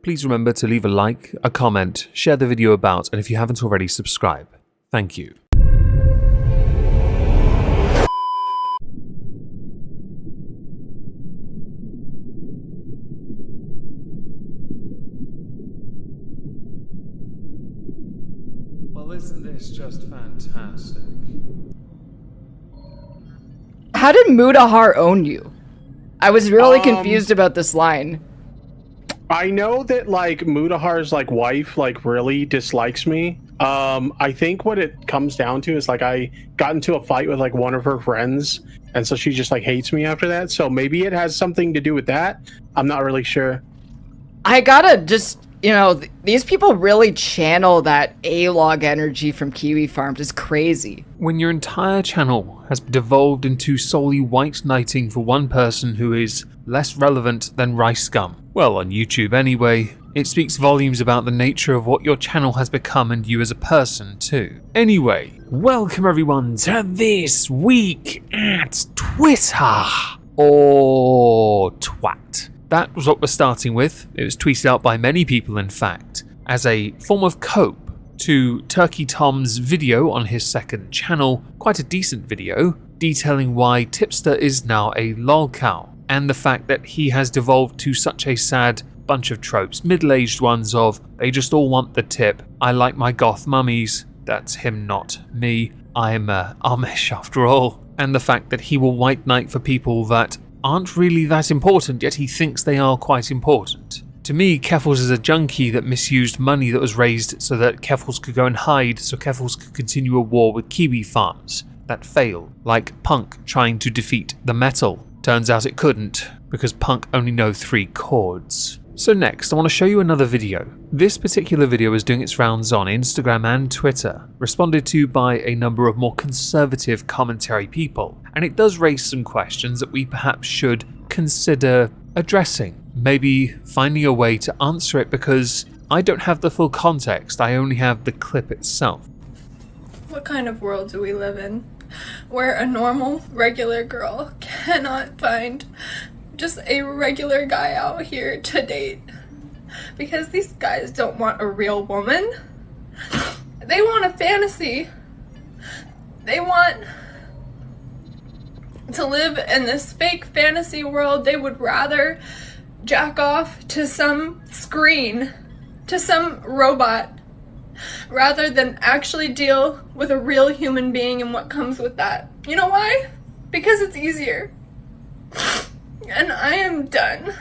please remember to leave a like, a comment, share the video about, and if you haven't already, subscribe. Thank you. Well, isn't this just fantastic? How did Mudahar own you? I was really confused about this line. I know that like Mudahar's like wife like really dislikes me. I think what it comes down to is like I got into a fight with like one of her friends, and so she just like hates me after that. So maybe it has something to do with that. I'm not really sure. I gotta just, you know, these people really channel that A-log energy from Kiwi Farms. It's crazy. When your entire channel has devolved into solely white knighting for one person who is less relevant than rice scum. Well, on YouTube anyway, it speaks volumes about the nature of what your channel has become and you as a person too. Anyway, welcome everyone to This Week at Twitter, or twat. That was what we're starting with. It was tweeted out by many people, in fact, as a form of cope to Turkey Tom's video on his second channel, quite a decent video, detailing why Tipster is now a lolcow, and the fact that he has devolved to such a sad bunch of tropes, middle-aged ones of, they just all want the tip, I like my goth mummies, that's him not me, I'm Amish after all, and the fact that he will white knight for people that aren't really that important, yet he thinks they are quite important. To me, Keffels is a junkie that misused money that was raised so that Keffels could go and hide so Keffels could continue a war with Kiwi Farms that failed, like Punk trying to defeat the metal. Turns out it couldn't, because Punk only knows 3 chords. So next, I want to show you another video. This particular video is doing its rounds on Instagram and Twitter, responded to by a number of more conservative commentary people, and it does raise some questions that we perhaps should consider addressing. Maybe finding a way to answer it, because I don't have the full context, I only have the clip itself. What kind of world do we live in, where a normal, regular girl cannot find just a regular guy out here to date? Because these guys don't want a real woman. They want a fantasy. They want to live in this fake fantasy world. They would rather jack off to some screen, to some robot, rather than actually deal with a real human being and what comes with that. You know why? Because it's easier. And I am done.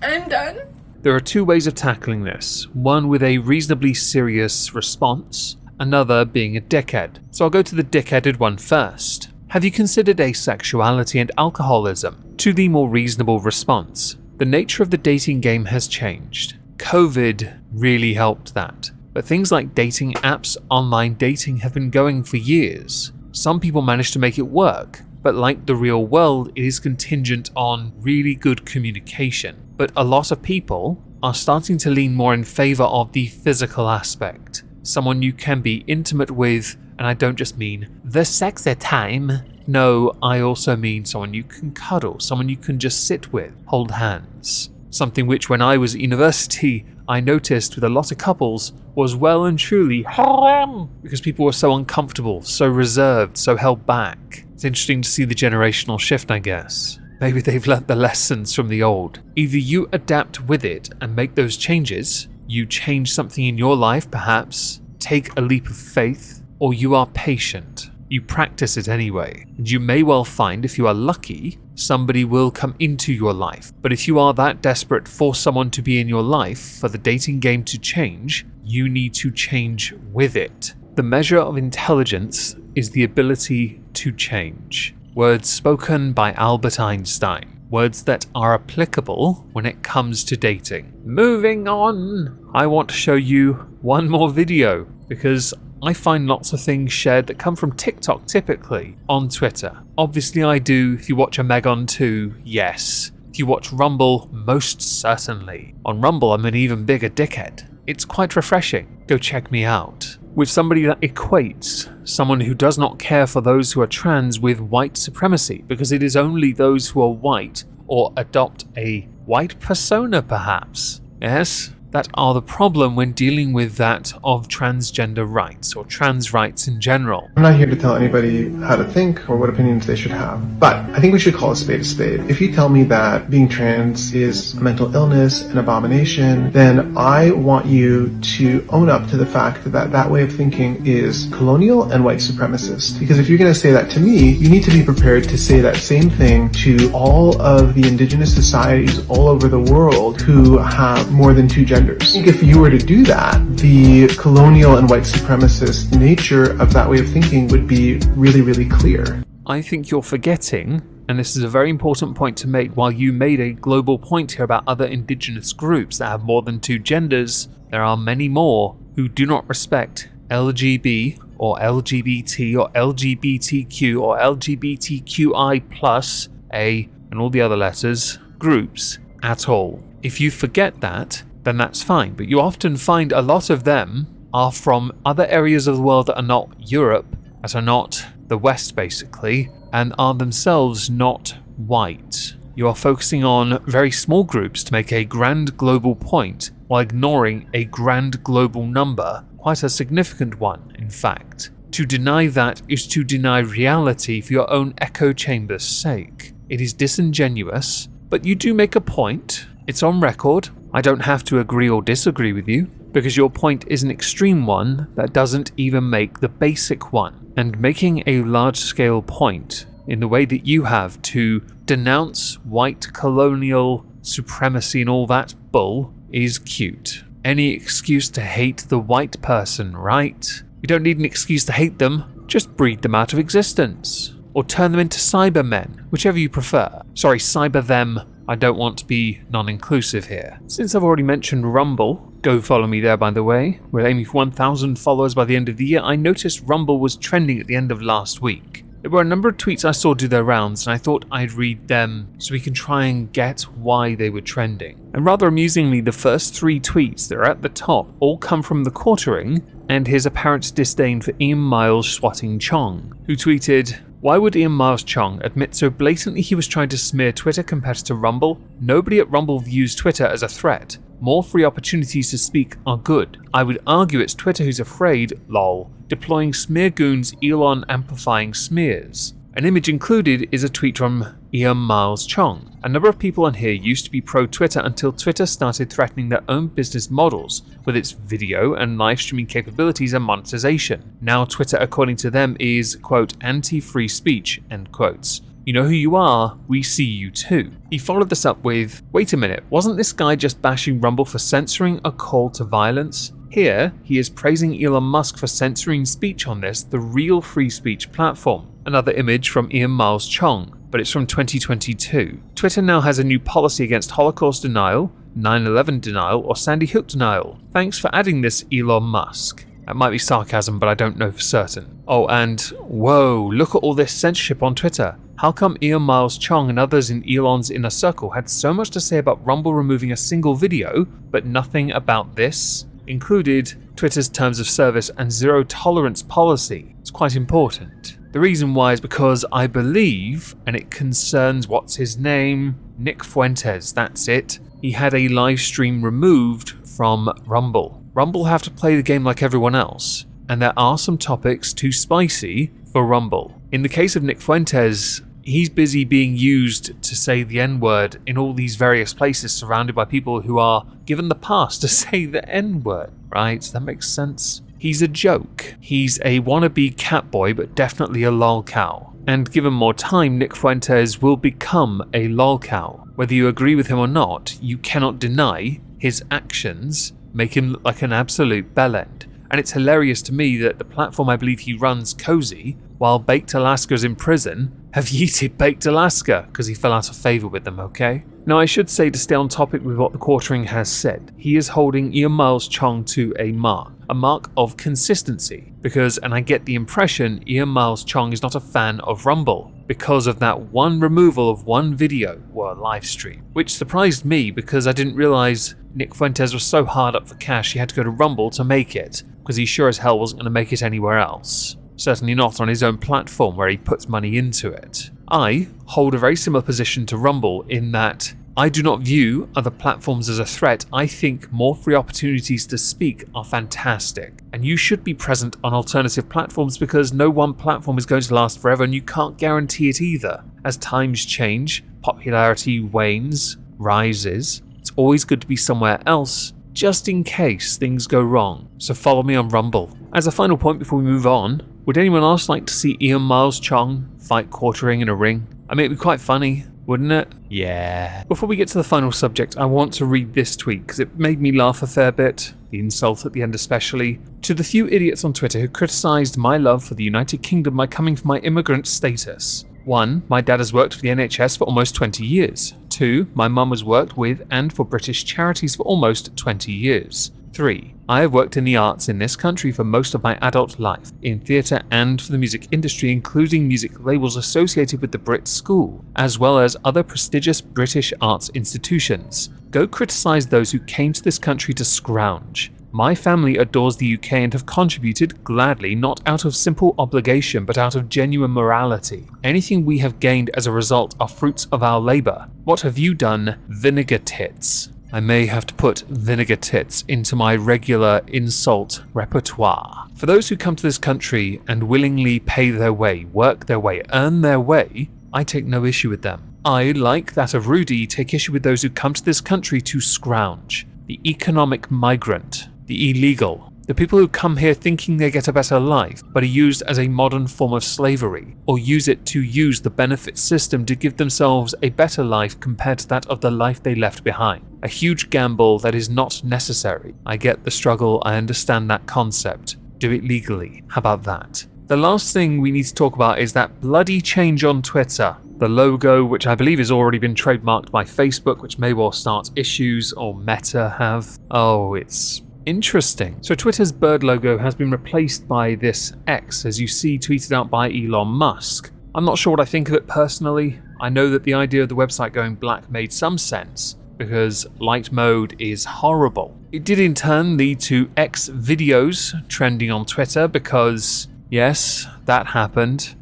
I'm done. There are 2 ways of tackling this, one with a reasonably serious response, another being a dickhead. So I'll go to the dickheaded one first. Have you considered asexuality and alcoholism? To the more reasonable response. The nature of the dating game has changed. COVID really helped that. But things like dating apps, online dating have been going for years. Some people manage to make it work, but like the real world, it is contingent on really good communication. But a lot of people are starting to lean more in favor of the physical aspect. Someone you can be intimate with, and I don't just mean the sexy time. No, I also mean someone you can cuddle, someone you can just sit with, hold hands. Something which when I was at university, I noticed with a lot of couples was well and truly haram, because people were so uncomfortable, so reserved, so held back. It's interesting to see the generational shift, I guess. Maybe they've learnt the lessons from the old. Either you adapt with it and make those changes, you change something in your life perhaps, take a leap of faith, or you are patient. You practice it anyway, and you may well find, if you are lucky, somebody will come into your life. But if you are that desperate for someone to be in your life, for the dating game to change, you need to change with it. The measure of intelligence is the ability to change. Words spoken by Albert Einstein. Words that are applicable when it comes to dating. Moving on, I want to show you one more video, because I find lots of things shared that come from TikTok typically on Twitter. Obviously I do. If you watch a Megon 2, yes. If you watch Rumble, most certainly. On Rumble, I'm an even bigger dickhead. It's quite refreshing. Go check me out. With somebody that equates someone who does not care for those who are trans with white supremacy, because it is only those who are white or adopt a white persona perhaps. Yes, that are the problem when dealing with that of transgender rights or trans rights in general. I'm not here to tell anybody how to think or what opinions they should have, but I think we should call a spade a spade. If you tell me that being trans is a mental illness, an abomination, then I want you to own up to the fact that that way of thinking is colonial and white supremacist. Because if you're going to say that to me, you need to be prepared to say that same thing to all of the indigenous societies all over the world who have more than two genders. I think if you were to do that, the colonial and white supremacist nature of that way of thinking would be really, really clear. I think you're forgetting, and this is a very important point to make, while you made a global point here about other indigenous groups that have more than two genders, there are many more who do not respect LGB or LGBT or LGBTQ or LGBTQI plus A and all the other letters groups at all. If you forget that, then that's fine, but you often find a lot of them are from other areas of the world that are not Europe, that are not the West basically, and are themselves not white. You are focusing on very small groups to make a grand global point while ignoring a grand global number, quite a significant one in fact. To deny that is to deny reality for your own echo chamber's sake. It is disingenuous, but you do make a point. It's on record. I don't have to agree or disagree with you, because your point is an extreme one that doesn't even make the basic one. And making a large-scale point in the way that you have to denounce white colonial supremacy and all that bull is cute. Any excuse to hate the white person, right? You don't need an excuse to hate them, just breed them out of existence. Or turn them into cybermen, whichever you prefer. Sorry, cyber them. I don't want to be non-inclusive here. Since I've already mentioned Rumble, go follow me there by the way, we're aiming for 1,000 followers by the end of the year. I noticed Rumble was trending at the end of last week. There were a number of tweets I saw do their rounds, and I thought I'd read them so we can try and get why they were trending. And rather amusingly, the first 3 tweets that are at the top all come from the Quartering and his apparent disdain for Ian Miles swatting Chong, who tweeted, "Why would Ian Miles Chong admit so blatantly he was trying to smear Twitter competitor Rumble? Nobody at Rumble views Twitter as a threat. More free opportunities to speak are good. I would argue it's Twitter who's afraid, lol, deploying smear goons Elon amplifying smears." An image included is a tweet from Ian Miles Chong. A number of people on here used to be pro-Twitter until Twitter started threatening their own business models with its video and live streaming capabilities and monetization. Now Twitter, according to them, is, quote, anti-free speech, end quotes. You know who you are, we see you too. He followed this up with, wait a minute, wasn't this guy just bashing Rumble for censoring a call to violence? Here, he is praising Elon Musk for censoring speech on this, the real free speech platform. Another image from Ian Miles Chong, but it's from 2022. Twitter now has a new policy against Holocaust denial, 9/11 denial, or Sandy Hook denial. Thanks for adding this, Elon Musk. That might be sarcasm, but I don't know for certain. Oh, and whoa, look at all this censorship on Twitter. How come Ian Miles Chong and others in Elon's inner circle had so much to say about Rumble removing a single video, but nothing about this? Included Twitter's terms of service and zero tolerance policy. It's quite important. The reason why is because I believe, and it concerns what's his name? Nick Fuentes, that's it. He had a live stream removed from Rumble. Rumble have to play the game like everyone else, and there are some topics too spicy for Rumble. In the case of Nick Fuentes, he's busy being used to say the N-word in all these various places surrounded by people who are given the pass to say the N-word, right? That makes sense. He's a joke. He's a wannabe catboy, but definitely a lolcow. And given more time, Nick Fuentes will become a lolcow. Whether you agree with him or not, you cannot deny his actions make him look like an absolute bellend. And it's hilarious to me that the platform I believe he runs, Cozy, while Baked Alaska's in prison, have yeeted Baked Alaska because he fell out of favour with them, okay? Now I should say, to stay on topic with what the Quartering has said, he is holding Ian Miles Chong to a mark of consistency, because, and I get the impression, Ian Miles Chong is not a fan of Rumble because of that one removal of one video or live stream, which surprised me because I didn't realise Nick Fuentes was so hard up for cash he had to go to Rumble to make it, because he sure as hell wasn't going to make it anywhere else. Certainly not on his own platform where he puts money into it. I hold a very similar position to Rumble in that I do not view other platforms as a threat. I think more free opportunities to speak are fantastic, and you should be present on alternative platforms because no one platform is going to last forever and you can't guarantee it either. As times change, popularity wanes, rises, it's always good to be somewhere else just in case things go wrong. So follow me on Rumble. As a final point before we move on, would anyone else like to see Ian Miles Chong fight quartering in a ring? I mean, it'd be quite funny, wouldn't it? Yeah. Before we get to the final subject, I want to read this tweet because it made me laugh a fair bit, the insult at the end especially. To the few idiots on Twitter who criticised my love for the United Kingdom by coming from my immigrant status. 1. My dad has worked for the NHS for almost 20 years. 2. My mum has worked with and for British charities for almost 20 years. 3. I have worked in the arts in this country for most of my adult life, in theatre and for the music industry, including music labels associated with the Brit School, as well as other prestigious British arts institutions. Go criticise those who came to this country to scrounge. My family adores the UK and have contributed gladly, not out of simple obligation, but out of genuine morality. Anything we have gained as a result are fruits of our labour. What have you done, vinegar tits? I may have to put vinegar tits into my regular insult repertoire. For those who come to this country and willingly pay their way, work their way, earn their way, I take no issue with them. I, like that of Rudy, take issue with those who come to this country to scrounge. The economic migrant, the illegal, the people who come here thinking they get a better life, but are used as a modern form of slavery, or use it to use the benefit system to give themselves a better life compared to that of the life they left behind. A huge gamble that is not necessary. I get the struggle, I understand that concept. Do it legally. How about that? The last thing we need to talk about is that bloody change on Twitter. The logo, which I believe has already been trademarked by Facebook, which may well start issues, or Meta have. Oh, it's interesting. So Twitter's bird logo has been replaced by this X, as you see tweeted out by Elon Musk. I'm not sure what I think of it personally. I know that the idea of the website going black made some sense, because light mode is horrible. It did in turn lead to X videos trending on Twitter because, yes, that happened.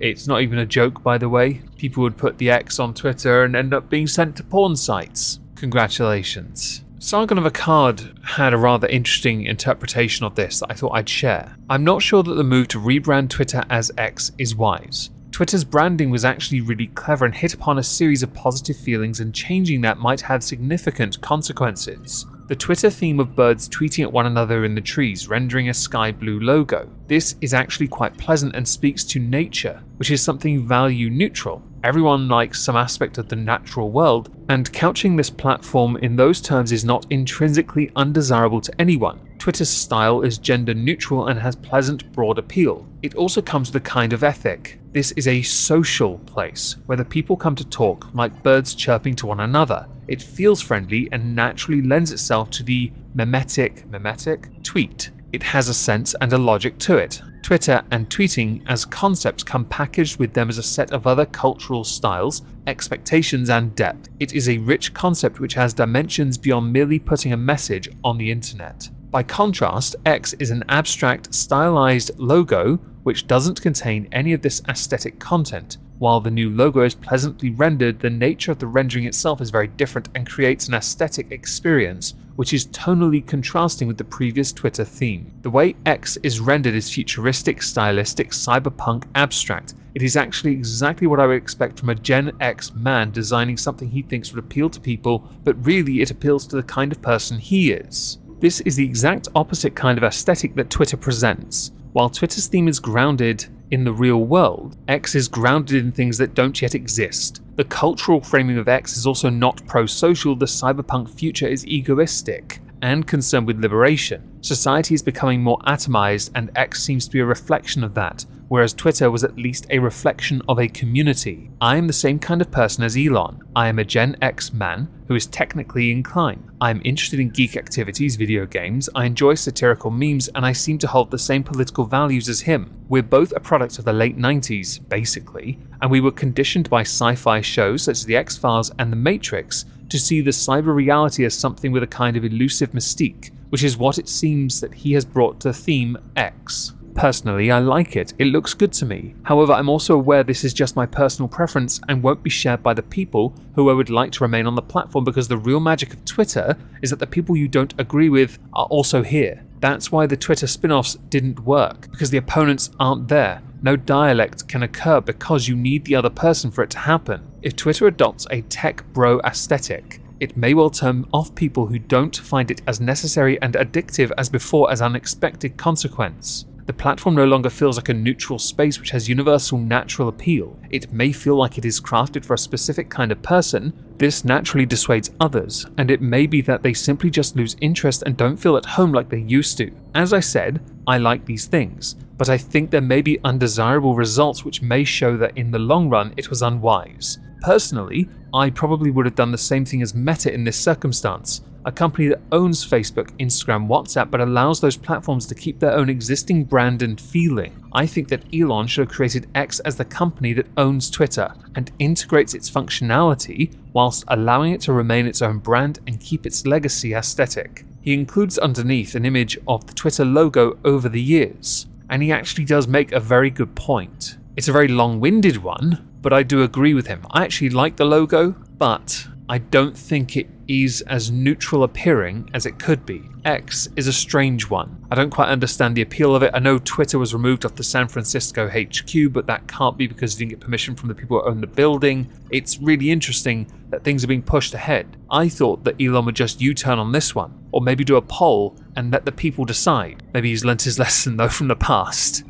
It's not even a joke, by the way. People would put the X on Twitter and end up being sent to porn sites. Congratulations. Sargon of Akkad had a rather interesting interpretation of this that I thought I'd share. I'm not sure that the move to rebrand Twitter as X is wise. Twitter's branding was actually really clever and hit upon a series of positive feelings, and changing that might have significant consequences. The Twitter theme of birds tweeting at one another in the trees, rendering a sky blue logo. This is actually quite pleasant and speaks to nature, which is something value neutral. Everyone likes some aspect of the natural world, and couching this platform in those terms is not intrinsically undesirable to anyone. Twitter's style is gender neutral and has pleasant broad appeal. It also comes with a kind of ethic. This is a social place where the people come to talk like birds chirping to one another. It feels friendly and naturally lends itself to the memetic tweet. It has a sense and a logic to it. Twitter and tweeting as concepts come packaged with them as a set of other cultural styles, expectations and depth. It is a rich concept which has dimensions beyond merely putting a message on the internet. By contrast, X is an abstract, stylized logo which doesn't contain any of this aesthetic content. While the new logo is pleasantly rendered, the nature of the rendering itself is very different and creates an aesthetic experience which is tonally contrasting with the previous Twitter theme. The way X is rendered is futuristic, stylistic, cyberpunk, abstract. It is actually exactly what I would expect from a Gen X man designing something he thinks would appeal to people, but really it appeals to the kind of person he is. This is the exact opposite kind of aesthetic that Twitter presents. While Twitter's theme is grounded in the real world, X is grounded in things that don't yet exist. The cultural framing of X is also not pro-social. The cyberpunk future is egoistic and concerned with liberation. Society is becoming more atomized, and X seems to be a reflection of that, whereas Twitter was at least a reflection of a community. I am the same kind of person as Elon. I am a Gen X man who is technically inclined. I am interested in geek activities, video games, I enjoy satirical memes, and I seem to hold the same political values as him. We're both a product of the late 90s, basically, and we were conditioned by sci-fi shows such as The X-Files and The Matrix to see the cyber reality as something with a kind of elusive mystique, which is what it seems that he has brought to theme X. Personally, I like it. It looks good to me. However, I'm also aware this is just my personal preference and won't be shared by the people who I would like to remain on the platform, because the real magic of Twitter is that the people you don't agree with are also here. That's why the Twitter spin-offs didn't work, because the opponents aren't there. No dialect can occur because you need the other person for it to happen. If Twitter adopts a tech bro aesthetic, it may well turn off people who don't find it as necessary and addictive as before as unexpected consequence. The platform no longer feels like a neutral space which has universal natural appeal. It may feel like it is crafted for a specific kind of person. This naturally dissuades others, and it may be that they simply just lose interest and don't feel at home like they used to. As I said, I like these things, but I think there may be undesirable results which may show that in the long run it was unwise. Personally, I probably would have done the same thing as Meta in this circumstance, a company that owns Facebook, Instagram, WhatsApp, but allows those platforms to keep their own existing brand and feeling. I think that Elon should have created X as the company that owns Twitter and integrates its functionality whilst allowing it to remain its own brand and keep its legacy aesthetic. He includes underneath an image of the Twitter logo over the years, and he actually does make a very good point. It's a very long-winded one, but I do agree with him. I actually like the logo, but I don't think it is as neutral appearing as it could be. X is a strange one. I don't quite understand the appeal of it. I know Twitter was removed off the San Francisco HQ, but that can't be because you didn't get permission from the people who own the building. It's really interesting that things are being pushed ahead. I thought that Elon would just U-turn on this one, or maybe do a poll and let the people decide. Maybe he's learnt his lesson though from the past.